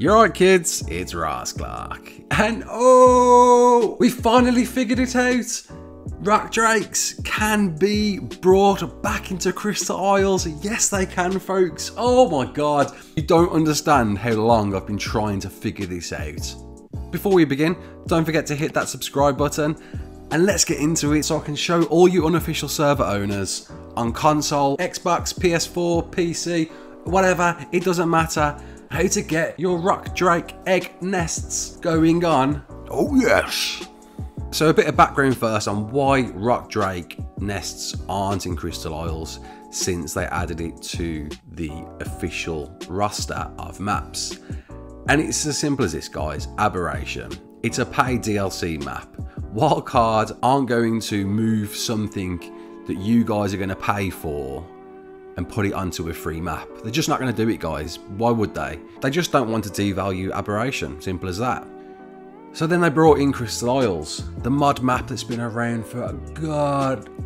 You're right, kids, it's Ross Clark. And oh, we finally figured it out. Rock drakes can be brought back into Crystal Isles. Yes, they can, folks. Oh my God. You don't understand how long I've been trying to figure this out. Before we begin, don't forget to hit that subscribe button and let's get into it so I can show all you unofficial server owners on console, Xbox, PS4, PC, whatever, it doesn't matter, how to get your rock drake egg nests going on. Oh yes! So a bit of background first on why rock drake nests aren't in Crystal Isles since they added it to the official roster of maps. And it's as simple as this, guys. Aberration. It's a paid DLC map. Wildcard aren't going to move something that you guys are going to pay for and put it onto a free map. They're just not going to do it, guys. Why would they? They just don't want to devalue Aberration. Simple as that. So then they brought in Crystal Isles, the mod map that's been around for,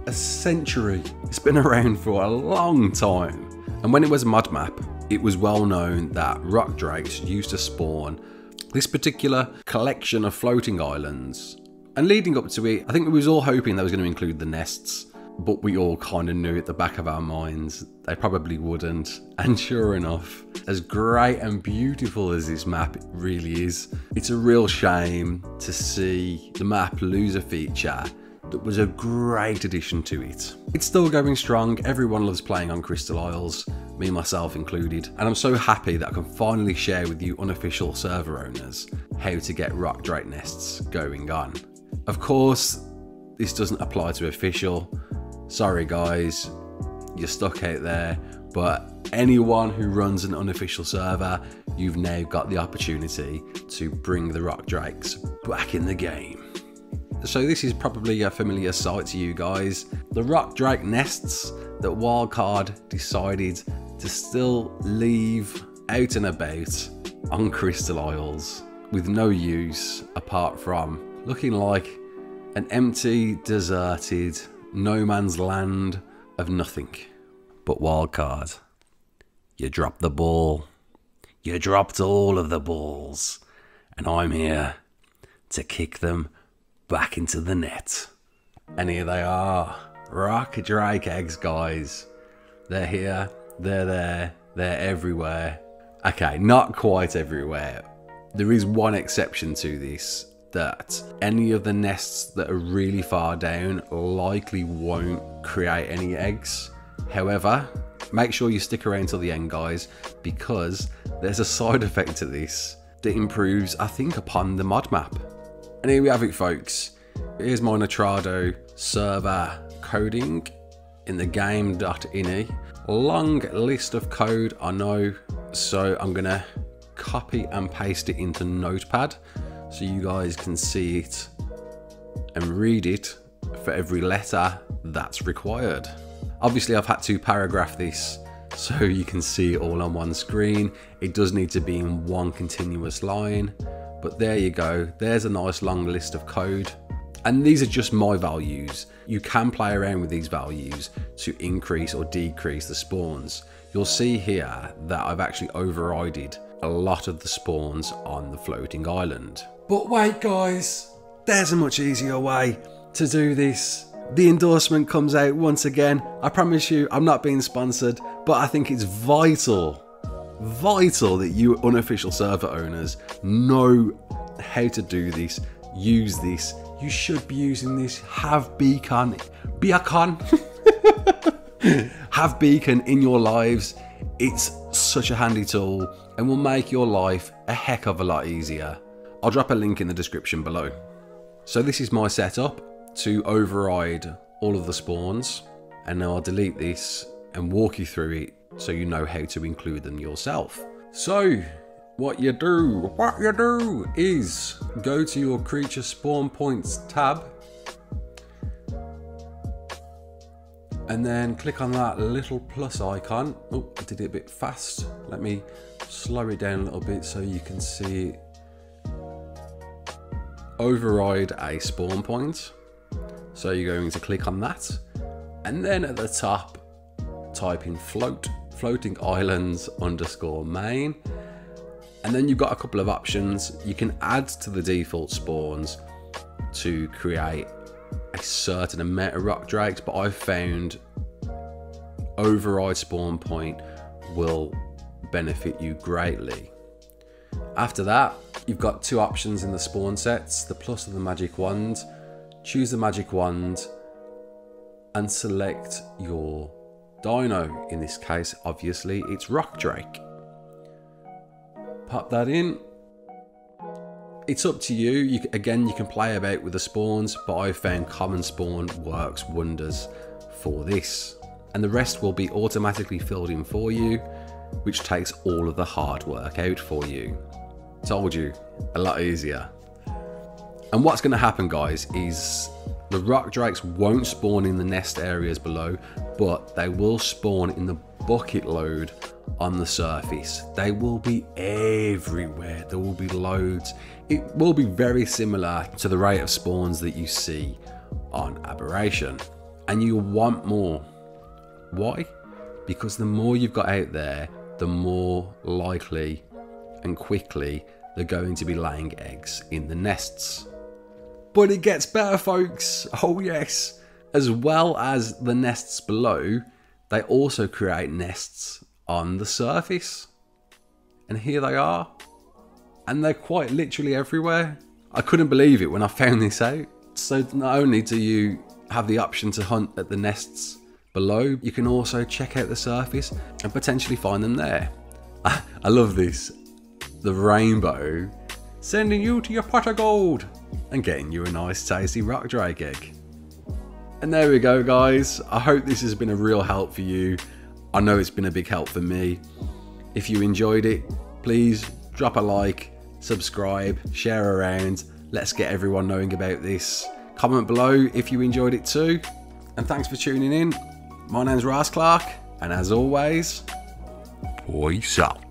a century. It's been around for a long time. And when it was a mod map, it was well known that rock drakes used to spawn this particular collection of floating islands. And leading up to it, I think we was all hoping they was going to include the nests, but we all kind of knew at the back of our minds they probably wouldn't. And sure enough, as great and beautiful as this map really is, it's a real shame to see the map lose a feature that was a great addition to it. It's still going strong. Everyone loves playing on Crystal Isles, me myself included, and I'm so happy that I can finally share with you unofficial server owners how to get rock drake nests going on. Of course, this doesn't apply to official. Sorry guys, you're stuck out there, but anyone who runs an unofficial server, you've now got the opportunity to bring the rock drakes back in the game. So this is probably a familiar sight to you guys. The rock drake nests that Wildcard decided to still leave out and about on Crystal Isles with no use apart from looking like an empty, deserted, no man's land of nothing. But Wildcard, you dropped the ball. You dropped all of the balls. And I'm here to kick them back into the net. And here they are. Rock drake eggs, guys. They're here, they're there, they're everywhere. Okay, not quite everywhere. There is one exception to this, that any of the nests that are really far down likely won't create any eggs. However, make sure you stick around till the end, guys, because there's a side effect to this that improves, I think, upon the mod map. And here we have it, folks. Here's my nitrado server coding in the game.ini. Long list of code, I know, so I'm gonna copy and paste it into Notepad so you guys can see it and read it for every letter that's required. Obviously I've had to paragraph this so you can see it all on one screen. It does need to be in one continuous line, but there you go. There's a nice long list of code. And these are just my values. You can play around with these values to increase or decrease the spawns. You'll see here that I've actually overridden a lot of the spawns on the floating island. But wait guys, there's a much easier way to do this. The endorsement comes out once again. I promise you, I'm not being sponsored, but I think it's vital that you unofficial server owners know how to do this, use this. You should be using this. Have beacon have beacon in your lives. It's such a handy tool and will make your life a heck of a lot easier. I'll drop a link in the description below. So this is my setup to override all of the spawns, and now I'll delete this and walk you through it so you know how to include them yourself. So what you do is go to your creature spawn points tab and then click on that little plus icon. Oh, I did it a bit fast. Let me slow it down a little bit so you can see it. Override a spawn point. So you're going to click on that, and then at the top type in floating islands _ main, And then you've got a couple of options. You can add to the default spawns to create a certain amount of rock drakes, but I've found override spawn point will benefit you greatly. After that, you've got two options in the spawn sets, the plus and the magic wand. Choose the magic wand and select your dino. In this case, obviously, it's rock drake. Pop that in. It's up to you. Again, you can play about with the spawns, but I've found common spawn works wonders for this. And the rest will be automatically filled in for you, which takes all of the hard work out for you. Told you, a lot easier. And what's going to happen, guys, is the rock drakes won't spawn in the nest areas below, but they will spawn in the bucket load on the surface. They will be everywhere. There will be loads. It will be very similar to the rate of spawns that you see on Aberration. And you want more. Why? Because the more you've got out there, the more likely and quickly they're going to be laying eggs in the nests. But it gets better, folks. Oh yes. As well as the nests below, they also create nests on the surface. And here they are. And they're quite literally everywhere. I couldn't believe it when I found this out. So not only do you have the option to hunt at the nests below, you can also check out the surface and potentially find them there. I love this. The rainbow sending you to your pot of gold and getting you a nice tasty rock drake egg. And there we go, guys. I hope this has been a real help for you. I know it's been a big help for me. If you enjoyed it, please drop a like, subscribe, share around. Let's get everyone knowing about this. Comment below if you enjoyed it too. And thanks for tuning in. My name's Ross Clark, and as always, peace out.